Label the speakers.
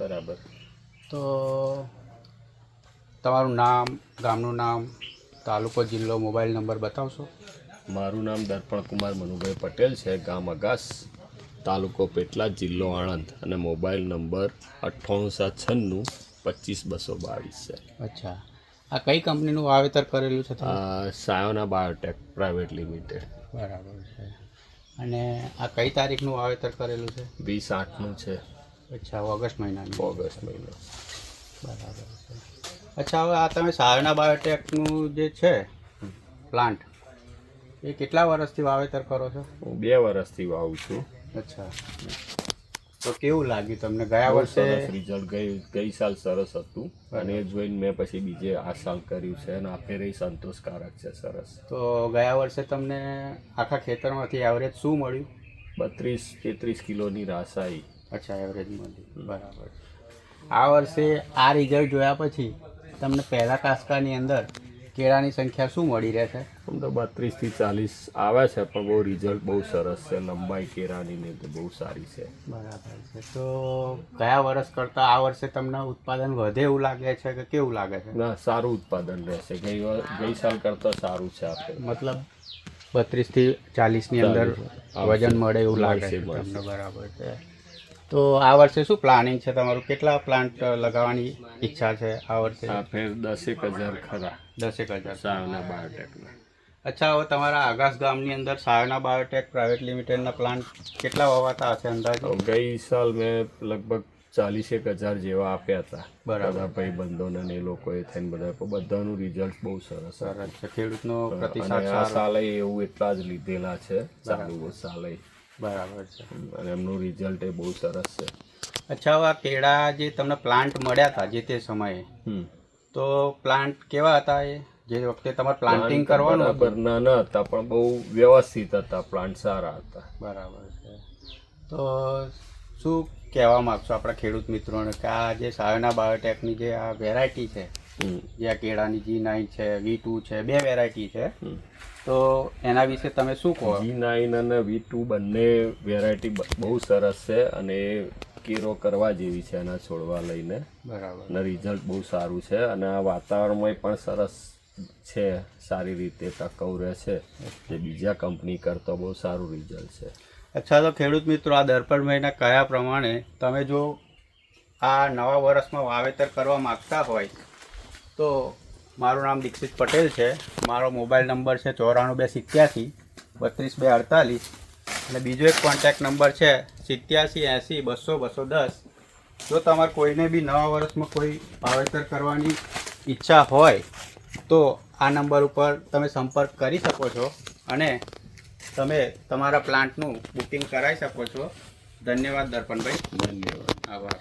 Speaker 1: બરાબર.
Speaker 2: તો તમારું નામ, ગામનું નામ, તાલુકો, જિલ્લો, મોબાઈલ નંબર બતાવશો?
Speaker 1: મારું નામ દર્પણ કુમાર મનુભાઈ પટેલ છે, ગામ અગાસ, તાલુકો પેટલાદ, જિલ્લો આણંદ, અને મોબાઈલ નંબર 9896 25 222 છે.
Speaker 2: અચ્છા, આ કઈ કંપનીનું વાવેતર કરેલું છે તમે?
Speaker 1: Sayona Biotech private limited.
Speaker 2: બરાબર છે. અને આ કઈ તારીખનું વાવેતર કરેલું છે?
Speaker 1: 20/8 છે.
Speaker 2: અચ્છા, ઓગસ્ટ મહિનાનું.
Speaker 1: ઓગસ્ટ મહિનો.
Speaker 2: બરાબર છે. અચ્છા, હવે આ તમે સાયોના બાયોટેકનું જે છે પ્લાન્ટ, એ કેટલા વર્ષથી વાવેતર કરો છો?
Speaker 1: હું 2 વર્ષથી વાવું છું.
Speaker 2: અચ્છા, તો કેવું લાગ્યું તમને ગયા
Speaker 1: બહુ
Speaker 2: વર્ષે?
Speaker 1: સરસ રિઝલ્ટ. ગઈ સાલ સરસ હતું અને એ જોઈને મેં પછી બીજે આ સાલ કર્યું છે અને આ ફેરે સંતોષકારક છે. સરસ.
Speaker 2: તો ગયા વર્ષે તમને આખા ખેતરમાંથી એવરેજ શું મળ્યું?
Speaker 1: 32-33 કિલોની રાસ આવી.
Speaker 2: અચ્છા, એવરેજ મળ્યું. બરાબર. આ વર્ષે આ રિઝલ્ટ જોયા પછી તમને પહેલા કાસ્કાની અંદર કેળાની સંખ્યા શું મળી રહેશે?
Speaker 1: આમ તો 32 થી 40 આવે છે, પણ બહુ રિઝલ્ટ બહુ સરસ છે. લંબાઈ કેળાની ને તો બહુ સારી છે.
Speaker 2: બરાબર છે. તો ગયા વર્ષ કરતાં આ વર્ષે તમને ઉત્પાદન વધે એવું લાગે છે કે કેવું લાગે છે?
Speaker 1: ના, સારું ઉત્પાદન રહેશે. ગઈ સાલ કરતાં સારું છે. આપણે
Speaker 2: મતલબ 32 થી 40ની અંદર વજન મળે એવું લાગે છે તમને? બરાબર છે. તો આ વર્ષે શું પ્લાનિંગ છે તમારું? કેટલા પ્લાન્ટ લગાવવાની ઈચ્છા છે આ વર્ષે?
Speaker 1: આ ફેર 10,000 ખરા.
Speaker 2: 10,000
Speaker 1: સાયોના બાયોટેકના.
Speaker 2: અચ્છા, હવે તમારા આગાસ ગામની અંદર સાયોના બાયોટેક પ્રાઇવેટ લિમિટેડના પ્લાન્ટ કેટલા વાવાતા હશે અંદાજે?
Speaker 1: ગઈ સાલ મેં લગભગ 40,000 જેવા આપ્યા હતા.
Speaker 2: બરાબર.
Speaker 1: બધા ભાઈબંધોને ને એ લોકોએ થઈને બધાનું રિઝલ્ટ બહુ સરસ
Speaker 2: સરસ છે. ખેડૂતનો
Speaker 1: અને
Speaker 2: પ્રતિસાદ
Speaker 1: આ
Speaker 2: સારો.
Speaker 1: સાલે એવું એટલા જ લીધેલા છે. ચાલુ સાલે.
Speaker 2: બરાબર છે.
Speaker 1: અને એમનું રિઝલ્ટ એ બહુ સરસ છે.
Speaker 2: અચ્છા, હવે આ કેળા જે તમને પ્લાન્ટ મળ્યા હતા જે તે સમયે, તો પ્લાન્ટ કેવા હતા? એ જે વખતે તમારે પ્લાન્ટિંગ કરવાનું
Speaker 1: બરાબર નાના હતા, પણ બહુ વ્યવસ્થિત હતા. પ્લાન્ટ સારા હતા.
Speaker 2: બરાબર છે. તો શું કહેવા માગશો આપણા ખેડૂત મિત્રોને કે આ જે સાયોના બાયોટેકની જે આ વેરાયટી છે, જે આ કેળાની G9 છે, V2 છે, 2 વેરાયટી છે, તો એના વિશે તમે શું કહો?
Speaker 1: G9 અને V2 બંને વેરાયટી બહુ સરસ છે અને કેરો કરવા જેવી છે એના છોડવા લઈને.
Speaker 2: બરાબર.
Speaker 1: અને રિઝલ્ટ બહુ સારું છે અને આ વાતાવરણમાં પણ સરસ છે. સારી રીતે ટકાઉ રહે છે. જે બીજા કંપની કરતાં બહુ સારું રિઝલ્ટ છે.
Speaker 2: અચ્છા, તો ખેડૂત મિત્રો, આ દર્પણભાઈના કયા પ્રમાણે તમે જો આ નવા વર્ષમાં વાવેતર કરવા માગતા હોય તો મારું નામ દીક્ષિત પટેલ છે. મારો મોબાઈલ નંબર છે 94 287 32 248 અને બીજો એક કોન્ટેક્ટ નંબર છે 87 80 200 210. જો તમારે કોઈને બી નવા વર્ષમાં કોઈ વાવેતર કરવાની ઈચ્છા હોય તો આ નંબર ઉપર તમે સંપર્ક કરી શકો છો અને તમે તમારા પ્લાન્ટનું બુકિંગ કરાવી શકો છો. ધન્યવાદ દર્પણભાઈ.
Speaker 1: ધન્યવાદ.
Speaker 2: આભાર.